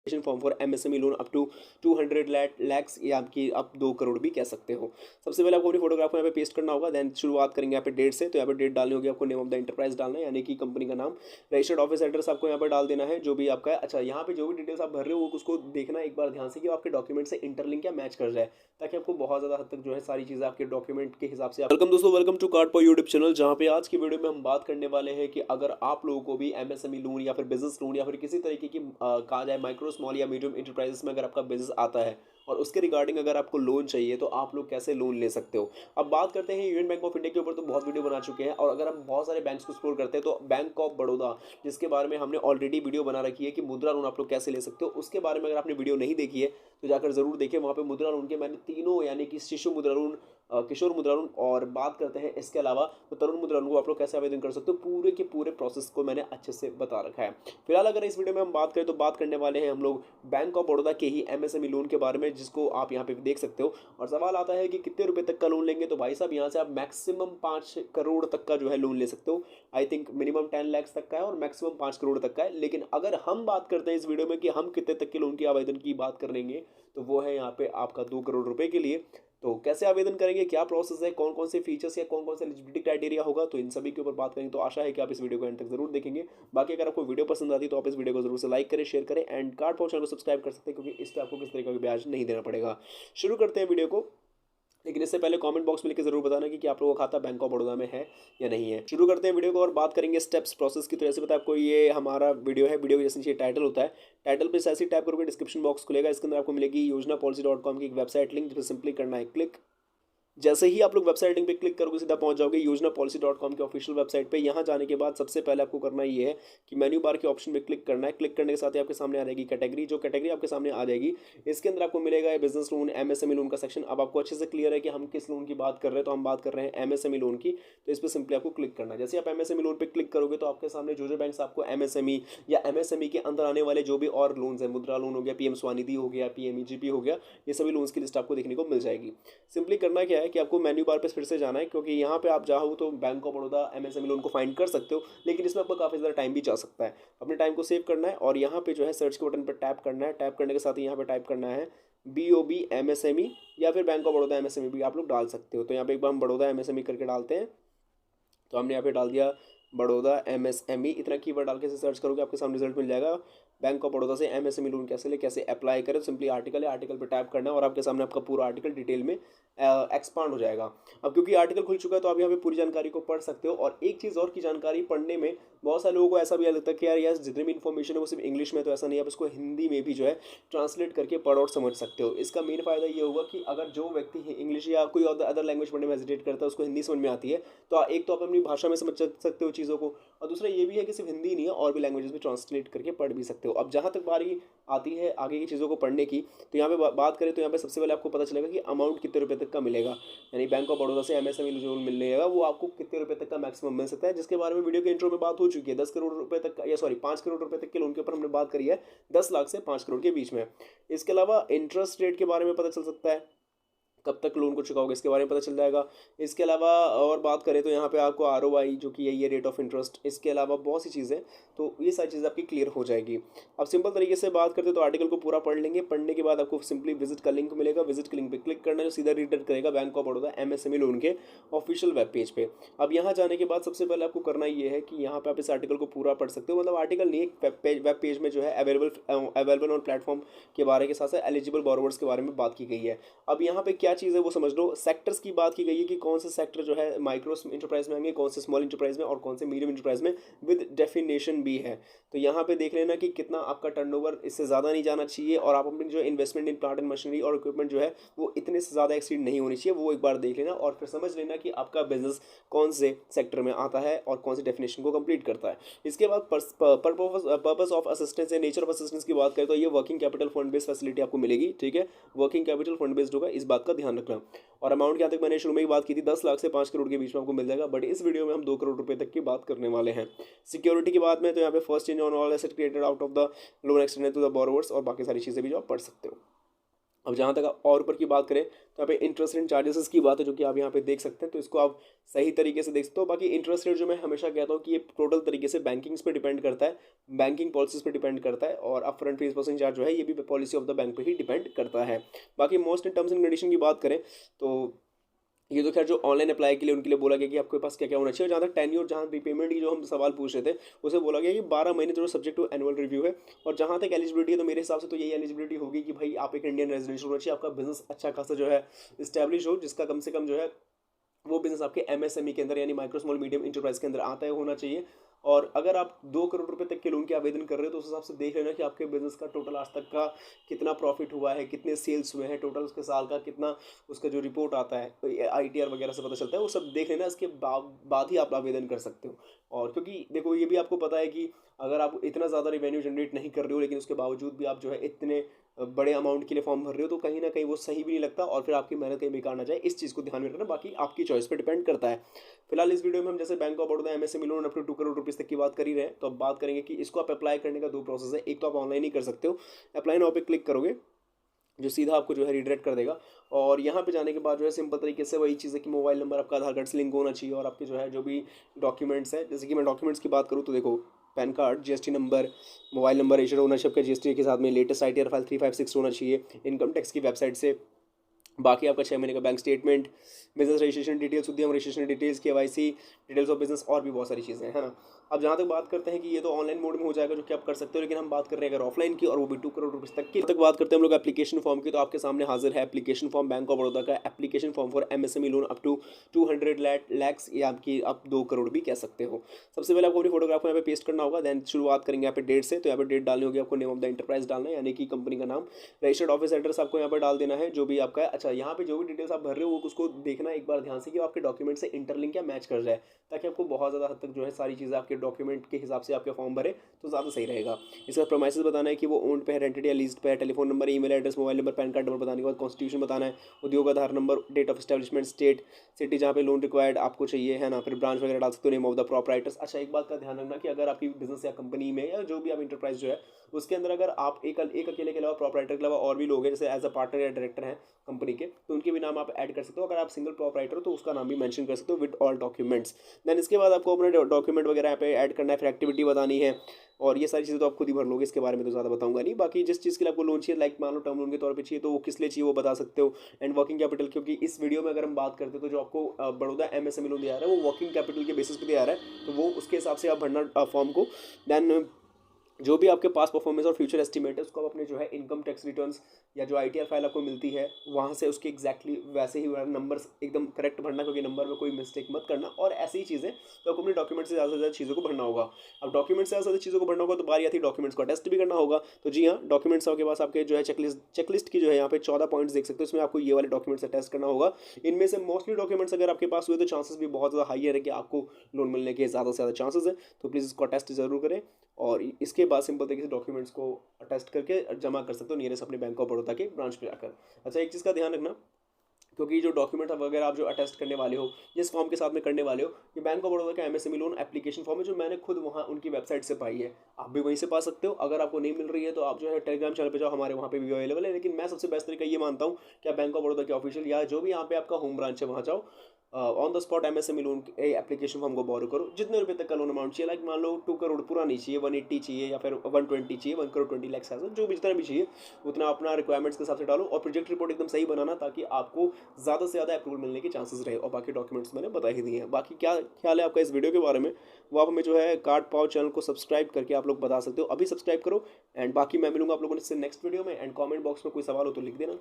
Form for MSME loan up to 200 lakhs या आपकी up 2 crore भी कह सकते हो। सबसे पहले आपको अपनी फोटोग्राफ को यहाँ पे पेस्ट करना होगा। देन शुरुआत करेंगे यहाँ पे डेट से, तो यहाँ पे डेट डालनी होगी आपको, नेम ऑफ द इंटरप्राइज डालना है यानी कि कंपनी का नाम, रजिस्टर्ड ऑफिस एड्रेस आपको यहाँ पर डाल देना है जो भी आपका है। अच्छा, यहाँ पे जो भी डिटेल्स आप भर रहे हो वो उसको देखना एक बार ध्यान से कि आपके डॉक्यूमेंट से इंटरलिंक या मैच कर जाए, ताकि आपको बहुत ज़्यादा हद तक जो है सारी चीज़ें आपके डॉक्यूमेंट के हिसाब से। वेलकम दोस्तों, वेलकम टू कार्ड पर यूट्यूब चैनल, जहाँ पे आज की वीडियो में हम बात करने वाले हैं कि अगर आप लोगों को भी एमएसएमई लोन या फिर बिजनेस लोन या फिर किसी तरीके की कहा जाए माइक्रो स्मॉल या मीडियम इंटरप्राइजेस में अगर आपका बिजनेस आता है और उसके रिगार्डिंग अगर आपको लोन चाहिए तो आप लोग कैसे लोन ले सकते हो। अब बात करते हैं यूनियन बैंक ऑफ इंडिया के ऊपर, तो बहुत वीडियो बना चुके हैं, और अगर हम बहुत सारे बैंक्स को एक्सप्लोर करते हैं तो बैंक ऑफ बड़ौदा, जिसके बारे में हमने ऑलरेडी वीडियो बना रखी है कि मुद्रा लोन आप लोग कैसे ले सकते हो, उसके बारे में अगर आपने वीडियो नहीं देखी है तो जाकर जरूर देखिए। वहाँ पे मुद्रा लोन के मैंने तीनों यानी कि शिशु मुद्रा लोन, किशोर मुद्रा लोन और बात करते हैं इसके अलावा तो तरुण मुद्रा लोन को आप लोग कैसे आवेदन कर सकते हो, पूरे के पूरे प्रोसेस को मैंने अच्छे से बता रखा है। फिलहाल अगर इस वीडियो में हम बात करें तो बात करने वाले हैं हम लोग बैंक ऑफ बड़ौदा के ही एमएसएमई लोन के बारे में, जिसको आप यहाँ पे देख सकते हो। और सवाल आता है कि कितने रुपए तक का लोन लेंगे, तो भाई साहब यहाँ से आप मैक्सिमम 5 करोड़ तक का जो है लोन ले सकते हो। आई थिंक मिनिमम 10 लाख तक का है और मैक्सिमम 5 करोड़ तक का है। लेकिन अगर हम बात करते हैं इस वीडियो में कि हम कितने तक के लोन की आवेदन की बात करेंगे, तो वो है यहाँ पे आपका 2 करोड़ रुपए के लिए। तो कैसे आवेदन करेंगे, क्या प्रोसेस है, कौन कौन से फीचर्स या कौन कौन सा एलिजिबिलिटी क्राइटेरिया होगा, तो इन सभी के ऊपर बात करेंगे। तो आशा है कि आप इस वीडियो को एंड तक जरूर देखेंगे। बाकी अगर आपको वीडियो पसंद आती है तो आप इस वीडियो को जरूर से लाइक करें, शेयर करें एंड कार्ड चैनल को सब्सक्राइब कर सकते हैं, क्योंकि इस पर आपको किस तरीके का ब्याज नहीं देना पड़ेगा। शुरू करते हैं वीडियो को, लेकिन इससे पहले कमेंट बॉक्स में लिखकर जरूर बताना कि आप लोगों का खाता बैंक ऑफ बड़ौदा में है या नहीं है। शुरू करते हैं वीडियो को और बात करेंगे स्टेप्स प्रोसेस की। तो जैसे पता है आपको, ये हमारा वीडियो है, वीडियो जैसे टाइटल होता है, टाइटल पे ऐसे टैप करोगे डिस्क्रिप्शन बॉक्स खुलेगा, इसके अंदर आपको मिलेगी योजनापॉलिसी.com की एक वेबसाइट लिंक, जिस पर सिंपली करना है क्लिक। जैसे ही आप लोग वेबसाइट लिंक पे क्लिक करोगे सीधा पहुंच जाओगे योजनापॉलिसी.com के ऑफिशियल वेबसाइट पे। यहाँ जाने के बाद सबसे पहले आपको करना ये है कि मेन्यू बार के ऑप्शन पे क्लिक करना है। क्लिक करने के साथ ही आपके सामने आ जाएगी कैटेगरी, जो कैटेगरी आपके सामने आ जाएगी इसके अंदर आपको मिलेगा बिजनेस लोन, एमएसएमई लोन का सेक्शन। अब आपको अच्छे से क्लियर है कि हम किस लोन की बात कर रहे हैं, तो हम बात कर रहे हैं एमएसएमई लोन की। तो इस पर सिंपली आपको क्लिक करना है। जैसे आप एमएसएमई लोन पे क्लिक करोगे तो आपके सामने जो बैंक आपको एमएसएमई या एमएसएमई के अंदर आने वाले जो भी और लोन्स है, मुद्रा लोन हो गया, पीएम स्वानिधि हो गया, पीएमईजीपी हो गया, ये सभी लोन्स की लिस्ट आपको देखने को मिल जाएगी। सिंपली करना क्या है कि आपको मेन्यू बार फिर से जाना है, क्योंकि यहाँ पे आप चाहो तो bank of Baroda MSME loan को फाइंड कर सकते हो, लेकिन इसमें आपका काफ़ी ज़्यादा टाइम भी जा सकता है। अपने टाइम को सेव करना है और यहाँ पे जो है सर्च के बटन पर टैप करना है। टैप करने के साथ ही यहाँ पे टाइप करना है BOB एमएसएमई या फिर बैंक ऑफ बड़ौदा एमएसएमई भी आप लोग डाल सकते हो। तो यहाँ पे एक बार हम बड़ौदा एमएसएमई करके डालते हैं, तो हमने यहाँ पे डाल दिया बड़ौदा एमएसएमई। इतना कीवर्ड डाल के सर्च करोगे आपके सामने रिजल्ट मिल जाएगा। बैंक ऑफ बड़ौदा से एमएसएमई लोन कैसे ले, कैसे अप्लाई करें, सिंपली आर्टिकल है, आर्टिकल पे टैप करना है और आपके सामने आपका पूरा आर्टिकल डिटेल में एक्सपांड हो जाएगा। अब क्योंकि आर्टिकल खुल चुका है तो आप यहाँ पे पूरी जानकारी को पढ़ सकते हो। और एक चीज़ और की जानकारी पढ़ने में बहुत सारे लोगों को ऐसा भी लगता है कि यार यस जितनी भी इन्फॉर्मेशन है वो सिर्फ इंग्लिश में, तो ऐसा नहीं है, आप इसको हिंदी में भी जो है ट्रांसलेट करके पढ़ और समझ सकते हो। इसका मेन फायदा ये होगा कि अगर जो व्यक्ति इंग्लिश या कोई अदर लैंग्वेज पढ़ने में हेजिटेट करता है, उसको हिंदी समझ में आती है, तो एक तो आप अपनी भाषा में समझ सकते हो चीज़ों को, और दूसरा ये भी है कि सिर्फ हिंदी नहीं है और भी लैंग्वेजेस में ट्रांसलेट करके पढ़ भी सकते हो। अब जहाँ तक बारी आती है आगे की चीज़ों को पढ़ने की, तो यहाँ पे बात करें तो यहाँ पे सबसे पहले आपको पता चलेगा कि अमाउंट कितने रुपए तक का मिलेगा, यानी बैंक ऑफ बड़ौदा से एमएसएमई लोन मिलने जाएगा वो आपको कितने रुपए तक का मैक्सिमम मिल सकता है, जिसके बारे में वीडियो के इंट्रो में बात हो चुकी है। 10 करोड़ रुपए तक या सॉरी 5 करोड़ रुपए तक के लोन के ऊपर हमने बात करी है, 10 लाख से 5 करोड़ के बीच में। इसके अलावा इंटरेस्ट रेट के बारे में पता चल सकता है, कब तक लोन को चुकाओगे इसके बारे में पता चल जाएगा। इसके अलावा और बात करें तो यहाँ पे आपको ROI जो कि यही है, रेट ऑफ इंटरेस्ट, इसके अलावा बहुत सी चीज़ें, तो ये सारी चीज़ें आपकी क्लियर हो जाएगी। अब सिंपल तरीके से बात करते तो आर्टिकल को पूरा पढ़ लेंगे। पढ़ने के बाद आपको सिंपली विजिट का लिंक मिलेगा, विजिट के लिंक पे क्लिक करना है, जो सीधा रिडायरेक्ट करेगा bank of Baroda MSME loan के ऑफिशियल वेब पेज पे। अब यहाँ जाने के बाद सबसे पहले आपको करना ये है कि यहाँ पे आप इस आर्टिकल को पूरा पढ़ सकते हो, मतलब आर्टिकल नहीं, एक वेब पेज में जो है अवेलेबल ऑन प्लेटफॉर्म के बारे के साथ साथ एलिजिबल बोरोवर्स के बारे में बात की गई है। अब यहाँ पे क्या चीज़ है वो समझ लो। सेक्टर्स की बात की गई है कि कौन से सेक्टर जो है माइक्रो इंटरप्राइज में आएंगे, कौन से स्मॉल इंटरप्राइज में और कौन से मीडियम इंटरप्राइज में, विद डेफिनेशन भी है। तो यहाँ पे देख लेना कि कितना आपका टर्नओवर इससे ज़्यादा नहीं जाना चाहिए, और आप अपनी जो investment in plant and machinery और इक्विपमेंट जो है वो इतने से ज़्यादा एक्सीड नहीं होनी चाहिए, वो एक बार देख लेना और फिर समझ लेना कि आपका बिजनेस कौन से सेक्टर में आता है और कौन सी डेफिनेशन को कंप्लीट करता है। इसके बाद पर्पस ऑफ असिस्टेंस या नेचर ऑफ असिस्टेंस की बात करें तो ये working capital fund based facility आपको मिलेगी, ठीक है, वर्किंग कैपिटल फंड बेस्ड होगा, इस बात का ध्यान रखना। और अमाउंट क्या तक मैंने शुरू में ही बात की थी, 10 लाख से 5 करोड़ के बीच में आपको मिल जाएगा, बट इस वीडियो में हम 2 करोड़ रुपए तक की बात करने वाले हैं। सिक्योरिटी की बात में तो यहाँ पे first change on all asset created out of the loan extended to the borrowers और बाकी सारी चीज़ें भी जो आप पढ़ सकते हो। अब जहाँ तक और ऊपर की बात करें तो यहाँ पे इंटरेस्ट रेट चार्जेस की बात है, जो कि आप यहाँ पे देख सकते हैं, तो इसको आप सही तरीके से देख सकते हो। बाकी इंटरेस्ट रेट जो मैं हमेशा कहता हूँ कि ये टोटल तरीके से बैंकिंग्स पे डिपेंड करता है, बैंकिंग पॉलिसीज पे डिपेंड करता है, और up front fees processing charge जो है ये भी पॉलिसी ऑफ द बैंक पे ही डिपेंड करता है। बाकी most in terms and condition की बात करें तो ये तो खैर जो ऑनलाइन अप्लाई के लिए उनके लिए बोला गया कि आपके पास क्या क्या होना चाहिए। जहाँ तक टेन्योर, जहाँ रिपेमेंट की जो हम सवाल पूछ रहे थे, उसे बोला गया कि 12 महीने जो सब्जेक्ट टू एनुअल रिव्यू है। और जहाँ तक एलिजिबिलिटी है तो मेरे हिसाब से तो यही एलिजिबिलिटी होगी कि भाई आप एक इंडियन रेजिडेंट होना चाहिए, आपका बिजनेस अच्छा खासा जो है इस्टेब्लिश हो, जिसका कम से कम जो है वो बिजनेस आपके एमएसएमई के अंदर यानी माइक्रो स्मॉल मीडियम इंटरप्राइज के अंदर आता है होना चाहिए। और अगर आप 2 करोड़ रुपए तक के लोन के आवेदन कर रहे हो तो उस हिसाब से देख लेना कि आपके बिजनेस का टोटल आज तक का कितना प्रॉफिट हुआ है, कितने सेल्स हुए हैं, टोटल उसके साल का कितना उसका जो रिपोर्ट आता है आईटीआर वगैरह से पता चलता है, वो सब देख लेना। इसके बाद ही आप आवेदन कर सकते हो। और क्योंकि देखो ये भी आपको पता है कि अगर आप इतना ज़्यादा रेवेन्यू जनरेट नहीं कर रहे हो लेकिन उसके बावजूद भी आप जो है इतने बड़े अमाउंट के लिए फॉर्म भर रहे हो तो कहीं ना कहीं वो सही भी नहीं लगता, और फिर आपकी मेहनत कहीं बेकार ना जाए, इस चीज़ को ध्यान में रखना। बाकी आपकी चॉइस पे डिपेंड करता है। फिलहाल इस वीडियो में हम जैसे bank of Baroda MSME loan up to 2 crore rupees तक की बात कर ही रहे हैं, तो अब बात करेंगे कि इसको आप अप्लाई करने का 2 प्रोसेस है। एक तो आप ऑनलाइन ही कर सकते हो, अप्लाई नाउ पे क्लिक करोगे जो सीधा आपको जो है रिडायरेक्ट कर देगा। और यहाँ पे जाने के बाद जो है सिंपल तरीके से वही चीज़ है कि मोबाइल नंबर आपका आधार कार्ड से लिंक होना चाहिए, और आपके जो है जो भी डॉक्यूमेंट्स हैं, जैसे कि मैं डॉक्यूमेंट्स की बात करूँ तो देखो pan card, GST number, mobile number, registered ownership का जीएसटी के साथ में लेटेस्ट आईटीआर फाइल 356 होना चाहिए इनकम टैक्स की वेबसाइट से। बाकी आपका 6 महीने का bank statement, business registration details, Udyam registration details, KYC details of business, और भी बहुत सारी चीज़ें हैं ना। अब जहाँ तक बात करते हैं कि ये तो ऑनलाइन मोड में हो जाएगा जो कि आप कर सकते हो, लेकिन हम बात कर रहे हैं अगर ऑफलाइन की, और वो भी 2 करोड़ रुपीज़ तक की। तक बात करते हैं हम लोग एप्लीकेशन फॉर्म की, तो आपके सामने हाजिर है application form bank of Baroda का application form for MSME loan up to 200 lakhs, या आपकी आप 2 करोड़ भी कह सकते हो। सबसे पहले आपको अपनी फोटोग्राफ को यहाँ पे पेस्ट करना होगा, देन शुरुआत करेंगे यहाँ पे डेट से, तो यहाँ पे डेट डालनी होगी आपको, नेम ऑफ द इंटरप्राइज डालना है यानी कि कंपनी का नाम, रजिस्टर्ड ऑफिस एड्रेस आपको यहाँ पर डाल देना है जो भी आपका है। अच्छा, यहाँ पे जो भी डिटेल्स आप भर रहे हो वो उसको देखना एक बार ध्यान से कि आपके डॉक्यूमेंट से इंटरलिंक या मैच कर जाए, ताकि आपको बहुत ज़्यादा हद तक जो है सारी चीज़ें आपके डॉक्यूमेंट के हिसाब से आपके फॉर्म भरे तो ज़्यादा सही रहेगा। इसका प्रोमाइसेस बताना है कि वो ओन्ड पे है, रेंटेड या लीज्ड पे है, telephone number, email address, mobile number, PAN card number बताने के बाद कॉन्स्टिट्यूशन बताना है, Udyog Aadhaar number, date of establishment, state city जहाँ पे लोन रिक्वायर्ड आपको चाहिए है ना, फिर ब्रांच वगैरह डाल सकते हो, नेम ऑफ द प्रोपराइटर्स। अच्छा, एक बात का ध्यान रखना कि अगर आपकी बिजनेस या कंपनी में या जो भी आप इंटरप्राइज जो है उसके अंदर अगर आप एक अकेले के अलावा प्रोपराइटर के अलावा और भी लोग हैं जैसे एज अ पार्टनर या डायरेक्टर हैं कंपनी के, तो उनके भी नाम आप ऐड कर सकते हो। अगर आप सिंगल प्रोपराइटर हो तो उसका नाम भी मेंशन कर सकते हो विद ऑल डॉक्यूमेंट्स। देन इसके बाद आपको अपने डॉक्यूमेंट वगैरह यहाँ पे ऐड करना है, फिर एक्टिविटी बतानी है, और ये सारी चीज़ें तो आप खुद ही भर लोगे, इसके बारे में तो ज़्यादा बताऊंगा नहीं। बाकी जिस चीज़ के लिए आपको लोन चाहिए, लाइक मान लो टर्म लोन के तौर पे चाहिए तो वो किस लिए चाहिए वो बता सकते हो, एंड वर्किंग कैपिटल, क्योंकि इस वीडियो में अगर हम बात करते हैं तो जो आपको बड़ौदा एमएसएमई लोन दिया रहा है वो वर्किंग कैपिटल के बेसिस पे दिया रहा है, तो वो उसके हिसाब से आप भरना फॉर्म को। देन जो भी आपके पास परफॉर्मेंस और फ्यूचर एस्टिमेट है उसको आप अपने जो है इनकम टैक्स रिटर्न्स या जो आईटीआर फाइल आपको मिलती है वहाँ से उसके एग्जैक्टली वैसे ही नंबर्स एकदम करेक्ट भरना, क्योंकि नंबर में कोई मिस्टेक मत करना, और ऐसी ही चीज़ें तो आपको अपने डॉक्यूमेंट से ज़्यादा चीज़ों को भरना होगा। अब डॉक्यूमेंट से ज़्यादा चीज़ों को भरना होगा तो बारी आती है डॉक्यूमेंट्स को अटेस्ट भी करना होगा। तो जी हाँ, डॉक्यूमेंट्स के पास आपके जो है चेकलिस्ट की जो है यहाँ पे 14 पॉइंट्स देख सकते हो, इसमें आपको ये वाले डॉक्यूमेंट्स अटेस्ट करना होगा। इनमें से मोस्टली डॉक्यूमेंट्स अगर आपके पास हुए तो चांसेस भी बहुत ज़्यादा हाई है कि आपको लोन मिलने के ज़्यादा से ज़्यादा चांसेस है, तो प्लीज़ इसको अटेस्ट ज़रूर करें। और इसके बाद सिंपल तरीके से डॉक्यूमेंट्स को अटेस्ट करके जमा कर सकते हो नियरेस्ट अपने बैंक ऑफ बड़ौदा के ब्रांच पे जाकर। अच्छा, एक चीज़ का ध्यान रखना, क्योंकि जो डॉक्यूमेंट वगैरह आप जो अटेस्ट करने वाले हो जिस फॉर्म के साथ में करने वाले हो, ये बैंक ऑफ बड़ौदा का एमएसएमई लोन एप्लीकेशन फॉर्म है जो मैंने खुद वहाँ उनकी वेबसाइट से पाई है, आप भी वहीं से पा सकते हो। अगर आपको नहीं मिल रही है तो आप जो है टेलीग्राम चैनल पे जाओ, हमारे वहाँ पे भी अवेलेबल है, लेकिन मैं सबसे बेस्ट तरीका ये मानता हूँ कि आप बैंक ऑफ बड़ौदा के ऑफिशियल या जो भी यहाँ पे आपका होम ब्रांच है वहाँ जाओ, on the spot MSME loan application form को बोरो करो, जितने रुपए तक का लोन अमाउंट चाहिए, लाइक मान लो 2 करोड़ पूरा नहीं चाहिए, 180 चाहिए या फिर 120 चाहिए, 1 करोड़ 20 लाख ऐसा जो भी जितना भी चाहिए उतना अपना रिक्वायरमेंट्स के हिसाब से डालो, और प्रोजेक्ट रिपोर्ट एकदम सही बनाना ताकि आपको ज़्यादा से ज़्यादा अप्रूवल मिलने के चांसेस रहे। और बाकी डॉक्यूमेंट्स मैंने बता ही दिए हैं। बाकी क्या ख्याल है आपका इस वीडियो के बारे में वो आप हमें जो है कार्ड पाओ चैनल को सब्सक्राइब करके आप लोग बता सकते हो, अभी सब्सक्राइब करो। एंड बाकी मैं मिलूंगा आप लोगों से नेक्स्ट वीडियो में, एंड कॉमेंट बॉक्स में कोई सवाल हो तो लिख देना।